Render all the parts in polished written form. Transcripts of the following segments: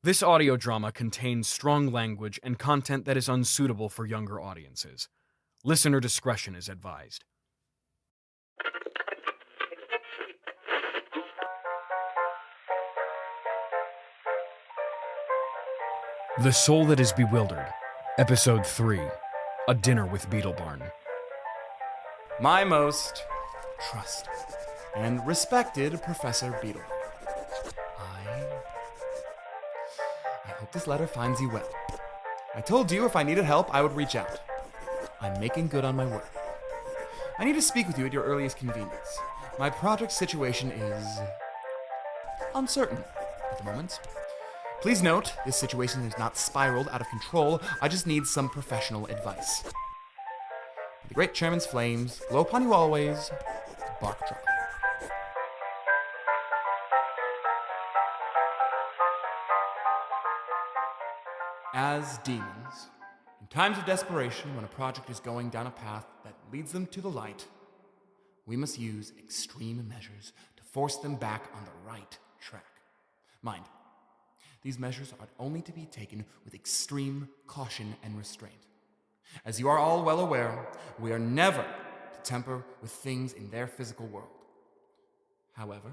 This audio drama contains strong language and content that is unsuitable for younger audiences. Listener discretion is advised. The Soul That Is Bewildered, Episode 3, A Dinner with Beetlebarn. My most trusted and respected Professor Beetlebarn. I hope this letter finds you well. I told you if I needed help, I would reach out. I'm making good on my word. I need to speak with you at your earliest convenience. My project situation is uncertain at the moment. Please note, this situation is not spiraled out of control. I just need some professional advice. The great chairman's flames glow upon you always, Barktruckle. As demons, in times of desperation, when a project is going down a path that leads them to the light, we must use extreme measures to force them back on the right track. Mind, these measures are only to be taken with extreme caution and restraint. As you are all well aware, we are never to tamper with things in their physical world. However,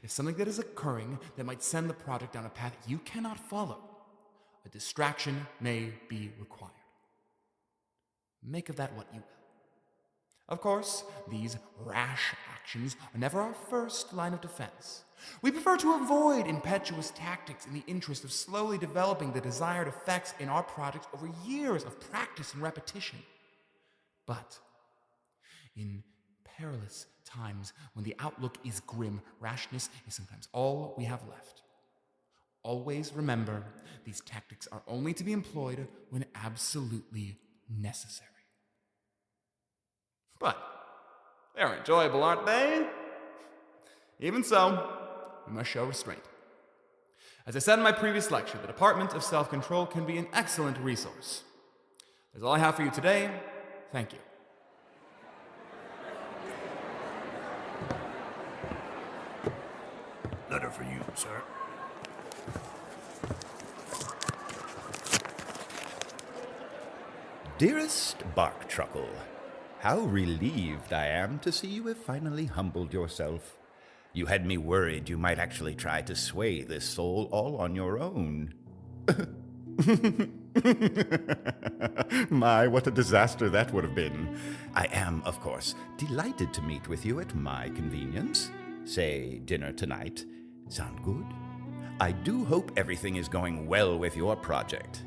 if something that is occurring that might send the project down a path you cannot follow, a distraction may be required. Make of that what you will. Of course, these rash actions are never our first line of defense. We prefer to avoid impetuous tactics in the interest of slowly developing the desired effects in our projects over years of practice and repetition. But in perilous times, when the outlook is grim, rashness is sometimes all we have left. Always remember, these tactics are only to be employed when absolutely necessary. But they're enjoyable, aren't they? Even so, we must show restraint. As I said in my previous lecture, the Department of Self-Control can be an excellent resource. That's all I have for you today. Thank you. Letter for you, sir. Dearest Barktruckle, how relieved I am to see you have finally humbled yourself. You had me worried you might actually try to sway this soul all on your own. My, what a disaster that would have been. I am, of course, delighted to meet with you at my convenience. Say, dinner tonight. Sound good? I do hope everything is going well with your project.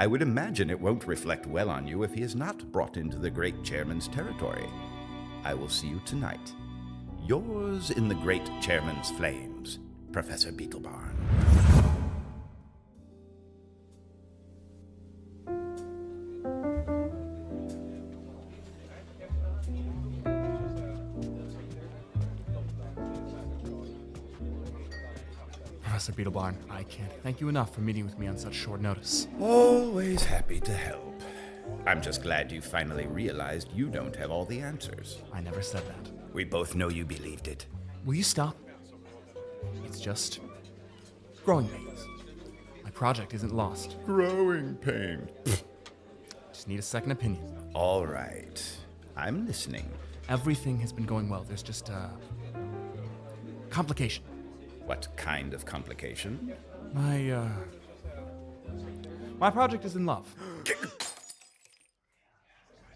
I would imagine it won't reflect well on you if he is not brought into the great chairman's territory. I will see you tonight. Yours in the great chairman's flames, Professor Beetlebarn. Professor Beetlebarn, I can't thank you enough for meeting with me on such short notice. Always happy to help. I'm just glad you finally realized you don't have all the answers. I never said that. We both know you believed it. Will you stop? It's just growing pains. My project isn't lost. Growing pain. Just need a second opinion. All right. I'm listening. Everything has been going well. There's just a complication. What kind of complication? My project is in love.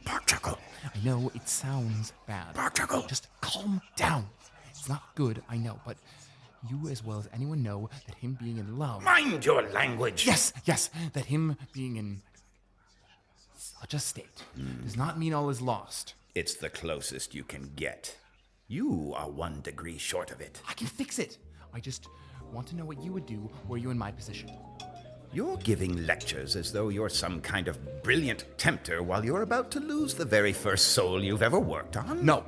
Barktruckle. I know it sounds bad. Barktruckle. Just calm down. It's not good, I know, but you as well as anyone know that him being in love... Mind your language. Yes, that him being in such a state does not mean all is lost. It's the closest you can get. You are 1 degree short of it. I can fix it. I just want to know what you would do were you in my position. You're giving lectures as though you're some kind of brilliant tempter while you're about to lose the very first soul you've ever worked on? No.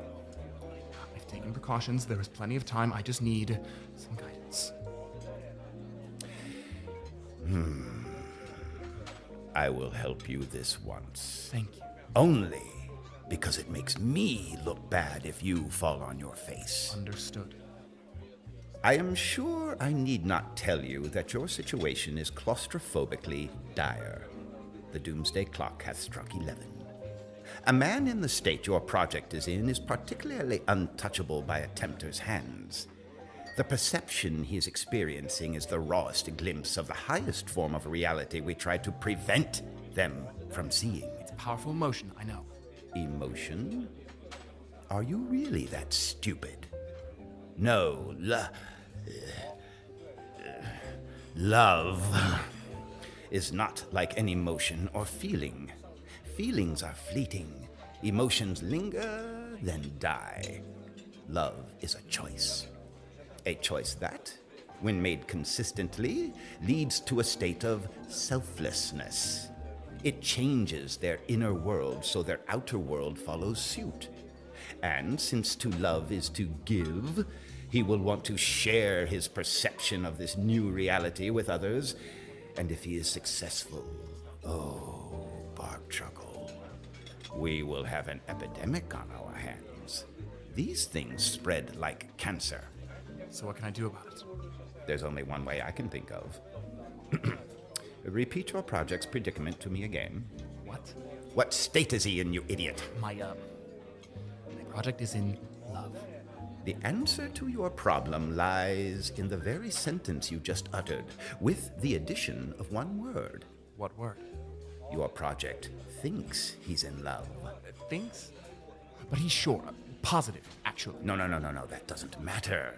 I've taken precautions. There is plenty of time. I just need some guidance. I will help you this once. Thank you. Only because it makes me look bad if you fall on your face. Understood. I am sure I need not tell you that your situation is claustrophobically dire. The doomsday clock hath struck 11. A man in the state your project is in is particularly untouchable by a tempter's hands. The perception he is experiencing is the rawest glimpse of the highest form of reality we try to prevent them from seeing. It's a powerful emotion, I know. Emotion? Are you really that stupid? No, love is not like an emotion or feeling. Feelings are fleeting. Emotions linger, then die. Love is a choice. A choice that, when made consistently, leads to a state of selflessness. It changes their inner world so their outer world follows suit. And since to love is to give, he will want to share his perception of this new reality with others. And if he is successful, oh, Barktruckle, we will have an epidemic on our hands. These things spread like cancer. So what can I do about it? There's only one way I can think of. Repeat your project's predicament to me again. What? What state is he in, you idiot? My project is in love. The answer to your problem lies in the very sentence you just uttered, with the addition of one word. What word? Your project thinks he's in love. Thinks? But he's sure. Positive, actually. No, that doesn't matter.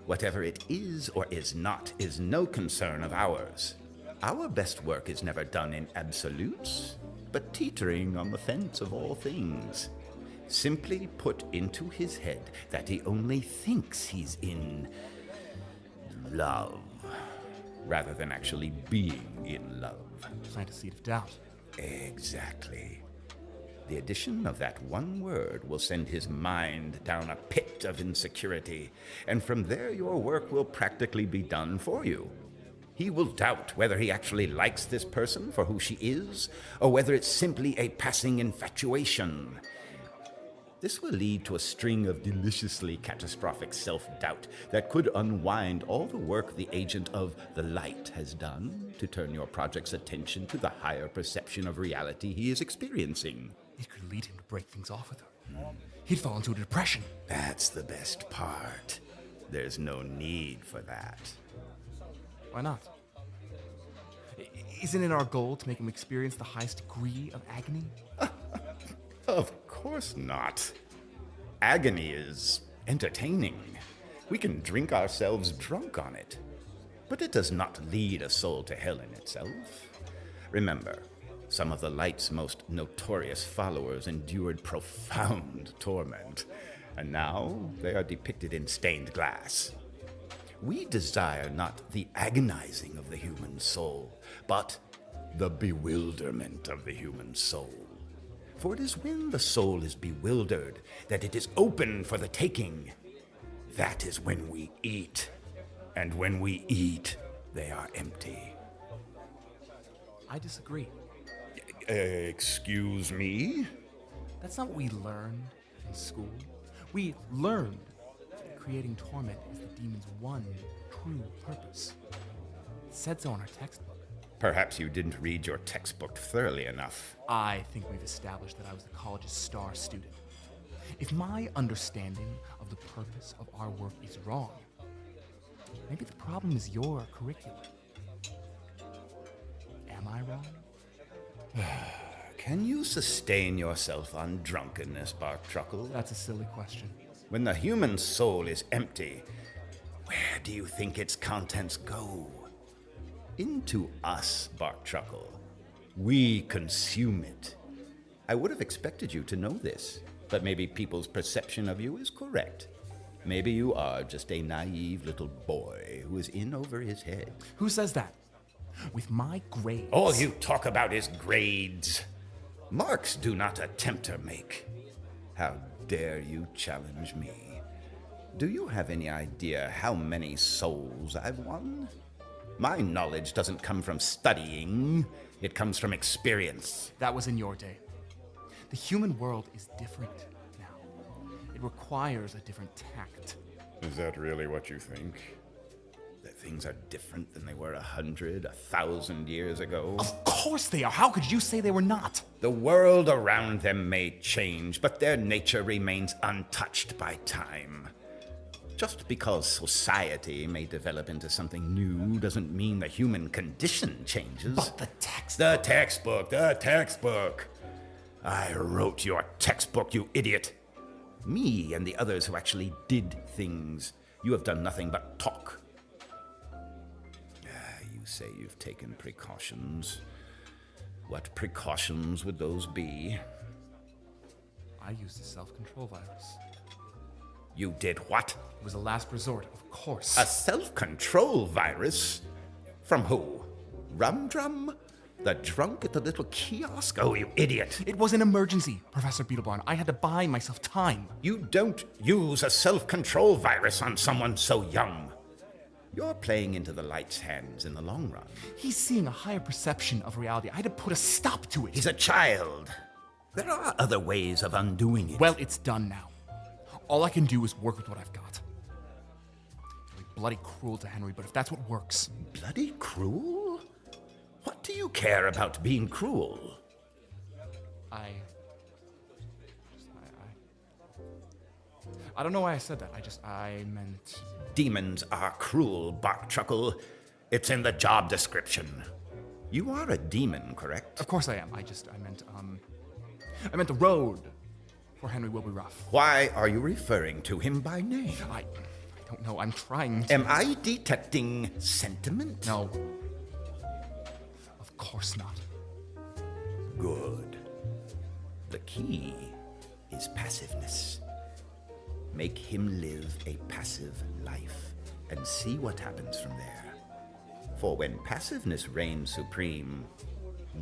Whatever it is or is not is no concern of ours. Our best work is never done in absolutes, but teetering on the fence of all things. Simply put into his head that he only thinks he's in love, rather than actually being in love. Plant a seed of doubt. Exactly. The addition of that one word will send his mind down a pit of insecurity, and from there your work will practically be done for you. He will doubt whether he actually likes this person for who she is, or whether it's simply a passing infatuation. This will lead to a string of deliciously catastrophic self-doubt that could unwind all the work the agent of the light has done to turn your project's attention to the higher perception of reality he is experiencing. It could lead him to break things off with her. He'd fall into a depression. That's the best part. There's no need for that. Why not? Isn't it our goal to make him experience the highest degree of agony? Of course not. Agony is entertaining. We can drink ourselves drunk on it. But it does not lead a soul to hell in itself. Remember, some of the light's most notorious followers endured profound torment, and now they are depicted in stained glass. We desire not the agonizing of the human soul, but the bewilderment of the human soul. For it is when the soul is bewildered that it is open for the taking. That is when we eat. And when we eat, they are empty. I disagree. Excuse me? That's not what we learned in school. We learned that creating torment is the demon's one true purpose. It said so in our textbook. Perhaps you didn't read your textbook thoroughly enough. I think we've established that I was the college's star student. If my understanding of the purpose of our work is wrong, maybe the problem is your curriculum. Am I wrong? Can you sustain yourself on drunkenness, Barktruckle? That's a silly question. When the human soul is empty, where do you think its contents go? Into us, Barktruckle. We consume it. I would have expected you to know this, but maybe people's perception of you is correct. Maybe you are just a naive little boy who is in over his head. Who says that? With my grades. All you talk about is grades. Marks do not a tempter make. How dare you challenge me? Do you have any idea how many souls I've won? My knowledge doesn't come from studying. It comes from experience. That was in your day. The human world is different now. It requires a different tact. Is that really what you think? That things are different than they were 100, 1,000 years ago? Of course they are. How could you say they were not? The world around them may change, but their nature remains untouched by time. Just because society may develop into something new doesn't mean the human condition changes. But the text... The textbook. I wrote your textbook, you idiot. Me and the others who actually did things. You have done nothing but talk. You say you've taken precautions. What precautions would those be? I used a self-control virus. You did what? It was a last resort, of course. A self-control virus? From who? Rumdrum? The drunk at the little kiosk? Oh, you idiot. It was an emergency, Professor Beetlebarn. I had to buy myself time. You don't use a self-control virus on someone so young. You're playing into the light's hands in the long run. He's seeing a higher perception of reality. I had to put a stop to it. He's a child. There are other ways of undoing it. Well, it's done now. All I can do is work with what I've got. It'll be bloody cruel to Henry, but if that's what works... Bloody cruel? What do you care about being cruel? I don't know why I said that. I meant... Demons are cruel, Barktruckle. It's in the job description. You are a demon, correct? Of course I am. I meant the road for Henry will be rough. Why are you referring to him by name? I don't know. I'm trying to... Am I detecting sentiment? No. Of course not. Good. The key is passiveness. Make him live a passive life and see what happens from there. For when passiveness reigns supreme,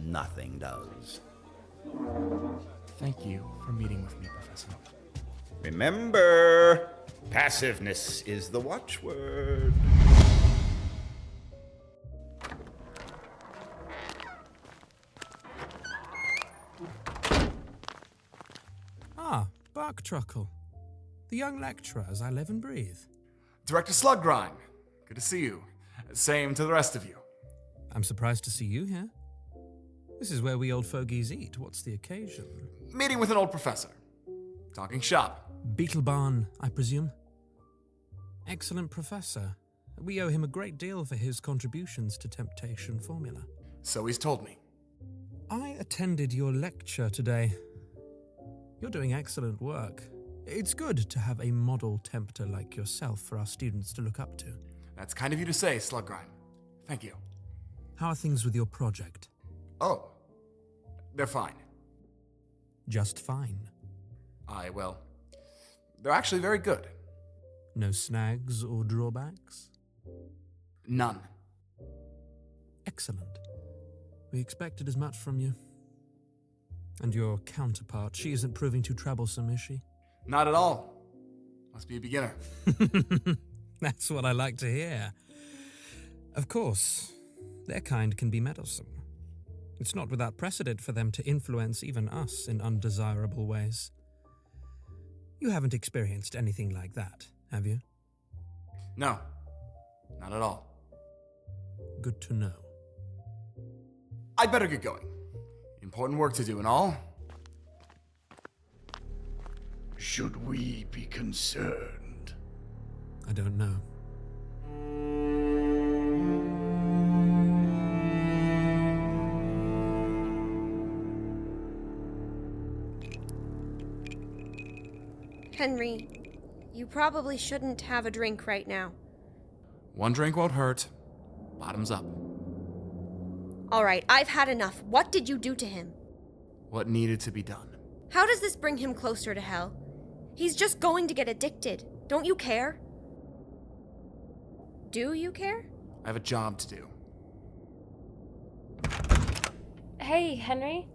nothing does. Thank you for meeting with me, Professor. Remember, passiveness is the watchword. Ah, Barktruckle. The young lecturer as I live and breathe. Director Sluggrime. Good to see you. Same to the rest of you. I'm surprised to see you here. This is where we old fogies eat. What's the occasion? Meeting with an old professor. Talking shop. Beetlebarn, I presume? Excellent professor. We owe him a great deal for his contributions to temptation formula. So he's told me. I attended your lecture today. You're doing excellent work. It's good to have a model tempter like yourself for our students to look up to. That's kind of you to say, Sluggrime. Thank you. How are things with your project? Oh, they're fine. Just fine. Well, they're actually very good. No snags or drawbacks? None. Excellent. We expected as much from you. And your counterpart, she isn't proving too troublesome, is she? Not at all. Must be a beginner. That's what I like to hear. Of course, their kind can be meddlesome. It's not without precedent for them to influence even us in undesirable ways. You haven't experienced anything like that, have you? No, not at all. Good to know. I'd better get going. Important work to do and all. Should we be concerned? I don't know. Henry, you probably shouldn't have a drink right now. One drink won't hurt. Bottoms up. All right, I've had enough. What did you do to him? What needed to be done? How does this bring him closer to hell? He's just going to get addicted. Don't you care? Do you care? I have a job to do. Hey, Henry.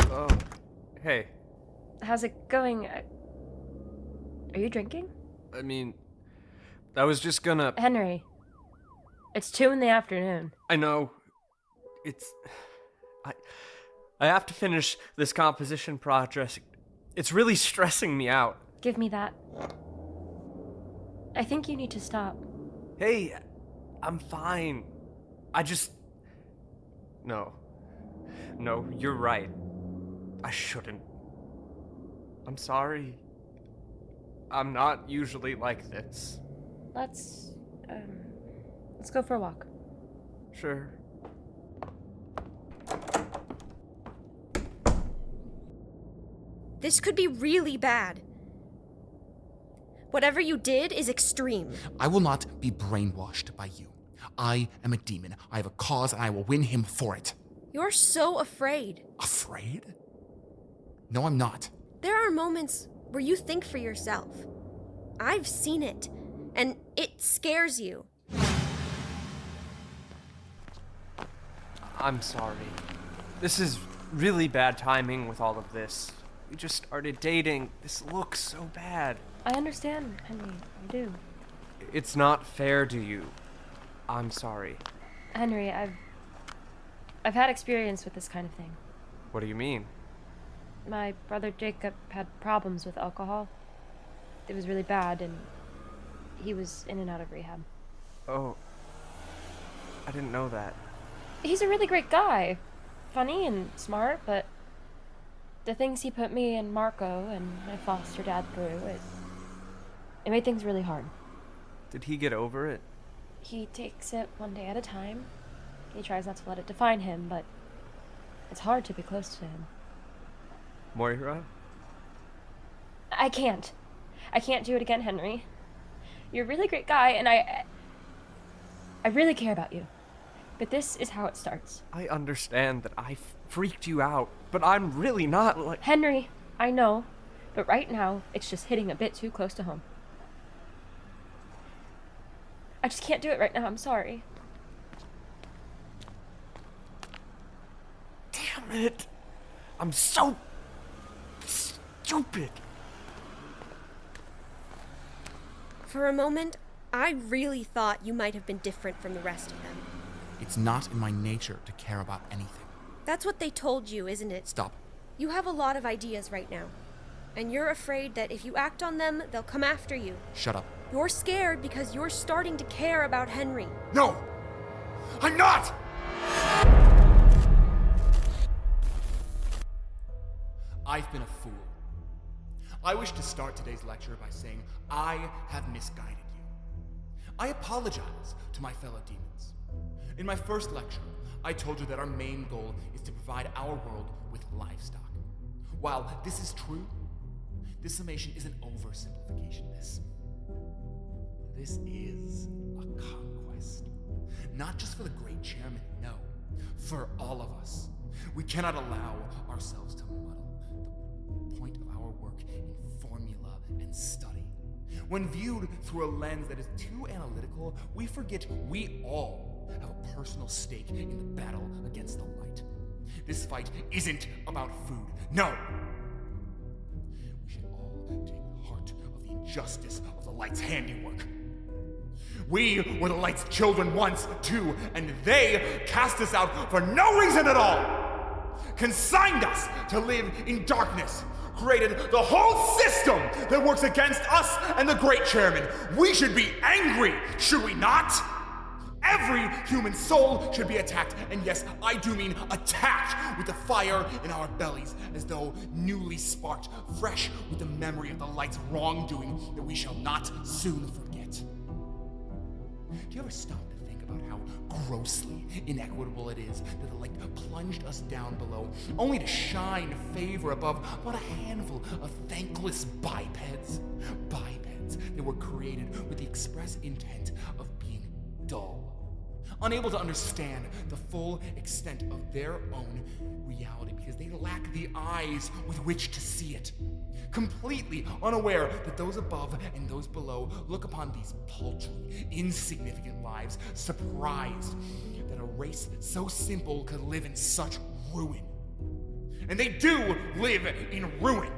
Oh, hey. How's it going? Are you drinking? I mean, I was just gonna... Henry, it's 2 p.m. I know. I have to finish this composition project. It's really stressing me out. Give me that. I think you need to stop. Hey, I'm fine. I just... No. No, you're right. I shouldn't. I'm sorry. I'm not usually like this. Let's go for a walk. Sure. This could be really bad. Whatever you did is extreme. I will not be brainwashed by you. I am a demon. I have a cause, and I will win him for it. You're so afraid. Afraid? No, I'm not. There are moments where you think for yourself. I've seen it, and it scares you. I'm sorry. This is really bad timing with all of this. We just started dating. This looks so bad. I understand, Henry. I do. It's not fair to you. I'm sorry. Henry, I've had experience with this kind of thing. What do you mean? My brother Jacob had problems with alcohol. It was really bad, and he was in and out of rehab. Oh. I didn't know that. He's a really great guy. Funny and smart, but the things he put me and Marco and my foster dad through, it made things really hard. Did he get over it? He takes it one day at a time. He tries not to let it define him, but it's hard to be close to him. Moira? I can't do it again, Henry. You're a really great guy, and I really care about you. But this is how it starts. I understand that I freaked you out, but I'm really not like... Henry, I know, but right now, it's just hitting a bit too close to home. I just can't do it right now, I'm sorry. Damn it! I'm so... stupid! For a moment, I really thought you might have been different from the rest of them. It's not in my nature to care about anything. That's what they told you, isn't it? Stop. You have a lot of ideas right now. And you're afraid that if you act on them, they'll come after you. Shut up. You're scared because you're starting to care about Henry. No! I'm not! I've been a fool. I wish to start today's lecture by saying I have misguided you. I apologize to my fellow demons. In my first lecture, I told you that our main goal is to provide our world with livestock. While this is true, this summation is an oversimplification. This is a conquest. Not just for the great chairman, no, for all of us. We cannot allow ourselves to muddle the point of our work in formula and study. When viewed through a lens that is too analytical, we forget we all have a personal stake in the battle against the light. This fight isn't about food, no! We should all take heart of the injustice of the light's handiwork. We were the light's children once, too, and they cast us out for no reason at all! Consigned us to live in darkness, created the whole system that works against us and the great chairman. We should be angry, should we not? Every human soul should be attacked, and yes, I do mean attacked with the fire in our bellies, as though newly sparked, fresh with the memory of the light's wrongdoing that we shall not soon forget. Do you ever stop to think about how grossly inequitable it is that the light plunged us down below, only to shine favor above but a handful of thankless bipeds? Bipeds that were created with the express intent of being dull, unable to understand the full extent of their own reality because they lack the eyes with which to see it, completely unaware that those above and those below look upon these paltry, insignificant lives, surprised that a race so simple could live in such ruin. And they do live in ruin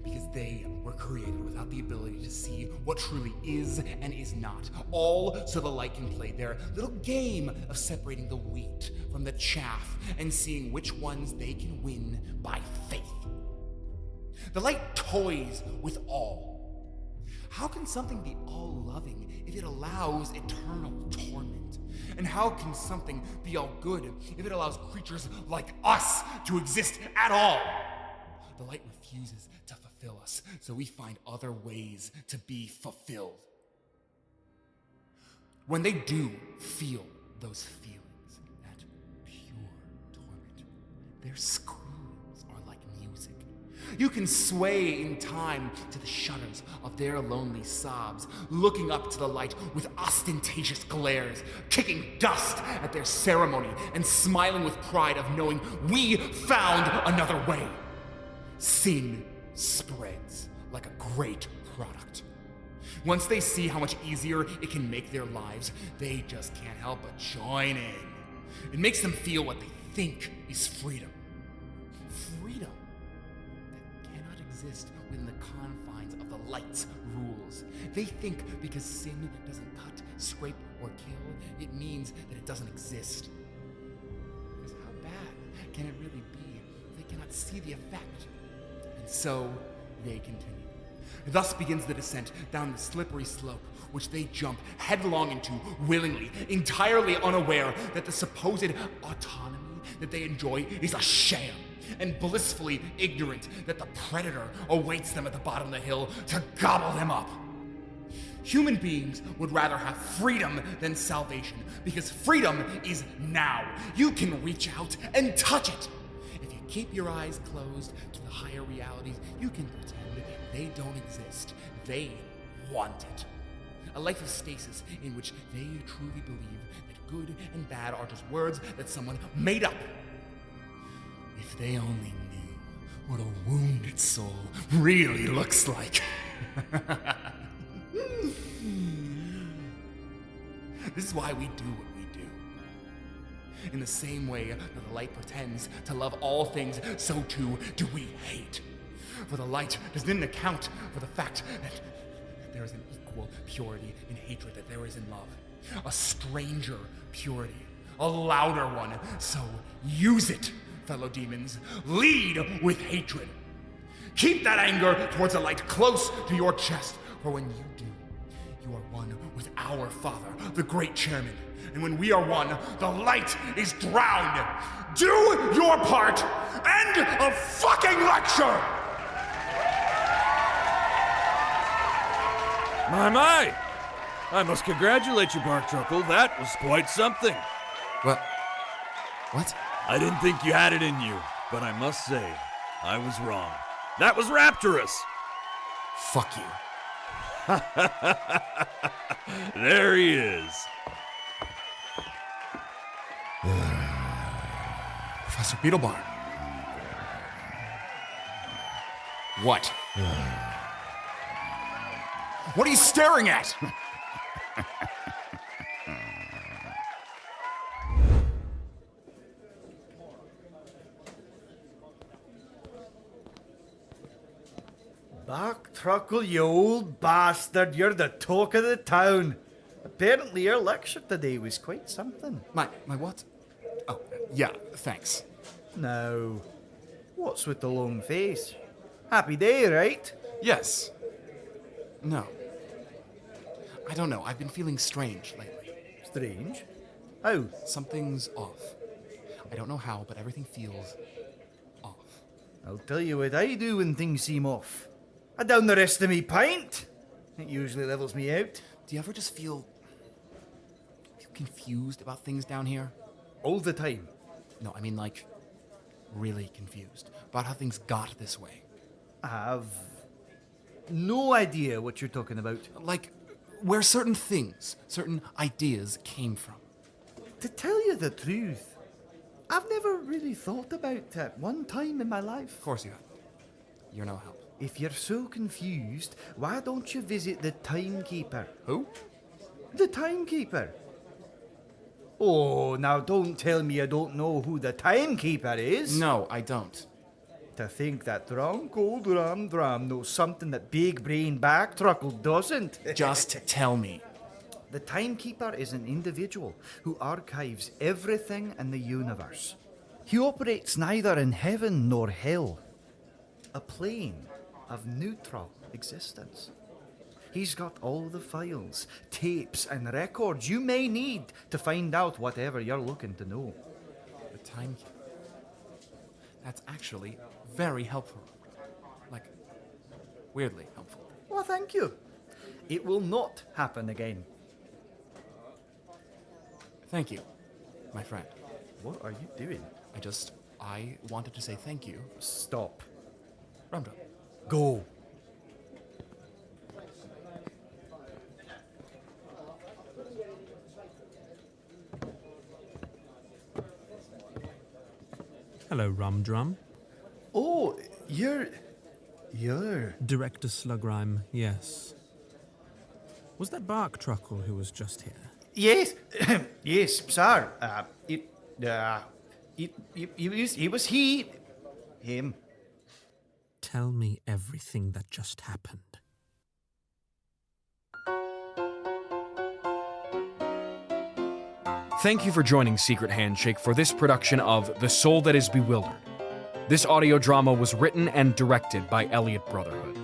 because they were created without the ability to see what truly is and is not, all so the light can play their little game of separating the wheat from the chaff and seeing which ones they can win by faith. The light toys with all. How can something be all-loving if it allows eternal torment? And how can something be all good if it allows creatures like us to exist at all? The light refuses to fulfill us, so we find other ways to be fulfilled. When they do feel those feelings, that pure torment, their screams are like music. You can sway in time to the shudders of their lonely sobs, looking up to the light with ostentatious glares, kicking dust at their ceremony, and smiling with pride of knowing we found another way. Sin spreads like a great product. Once they see how much easier it can make their lives, they just can't help but join in. It makes them feel what they think is freedom. Freedom that cannot exist within the confines of the light's rules. They think because sin doesn't cut, scrape, or kill, it means that it doesn't exist. Because how bad can it really be if they cannot see the effect? And so they continue. Thus begins the descent down the slippery slope, which they jump headlong into willingly, entirely unaware that the supposed autonomy that they enjoy is a sham, and blissfully ignorant that the predator awaits them at the bottom of the hill to gobble them up. Human beings would rather have freedom than salvation, because freedom is now. You can reach out and touch it. If you keep your eyes closed to the higher realities, you can pretend they don't exist. They want it. A life of stasis in which they truly believe that good and bad are just words that someone made up. If they only knew what a wounded soul really looks like. This is why we do what we do. In the same way that the light pretends to love all things, so too do we hate. For the light doesn't account for the fact that there is an equal purity in hatred that there is in love. A stranger purity, a louder one. So use it, fellow demons. Lead with hatred. Keep that anger towards the light close to your chest, for when you do, you are one with our Father, the great chairman. And when we are one, the light is drowned. Do your part. End of fucking lecture! My! I must congratulate you, Barktruckle. That was quite something. What? I didn't think you had it in you, but I must say, I was wrong. That was rapturous. Fuck you. There he is. Professor Beetlebarn. What? What are you staring at? Barktruckle, you old bastard, you're the talk of the town. Apparently your lecture today was quite something. My what? Oh, yeah, thanks. Now, what's with the long face? Happy day, right? Yes. No. I don't know. I've been feeling strange lately. Strange? How? Something's off. I don't know how, but everything feels off. I'll tell you what I do when things seem off. I down the rest of me pint. It usually levels me out. Do you ever just feel confused about things down here? All the time. No, I mean like really confused about how things got this way. I have no idea what you're talking about. Like where certain things, certain ideas came from. To tell you the truth, I've never really thought about that one time in my life. Of course you have. You're no help. If you're so confused, why don't you visit the timekeeper? Who? The timekeeper. Oh, now don't tell me you don't know who the timekeeper is. No, I don't. To think that drunk old Rumdrum knows something that big brain Barktruckle doesn't. Just tell me. The timekeeper is an individual who archives everything in the universe. He operates neither in heaven nor hell. A plane of neutral existence. He's got all the files, tapes, and records you may need to find out whatever you're looking to know. The timekeeper. That's actually very helpful. Like, weirdly helpful. Well, thank you. It will not happen again. Thank you, my friend. What are you doing? I wanted to say thank you. Stop. Rumdrum. Go. Hello, Rumdrum. Oh, you're... Director Slugrime, yes. Was that Barktruckle who was just here? Yes, yes, sir. He was him. Tell me everything that just happened. Thank you for joining Secret Handshake for this production of The Soul That Is Bewildered. This audio drama was written and directed by Elliott Brotherhood.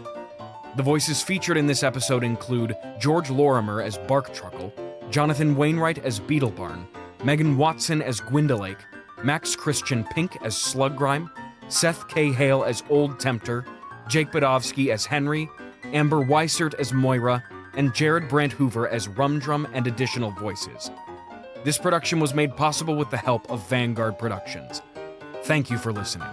The voices featured in this episode include George Lorimer as Barktruckle, Jonathan Wainwright as Beetlebarn, Megan Watson as Gwendolake, Max Christian Pink as Sluggrime, Seth K. Hale as Old Tempter, Jake Badovski as Henry, Amber Weissert as Moira, and Jared Brandt Hoover as Rumdrum and additional voices. This production was made possible with the help of Vanguard Productions. Thank you for listening.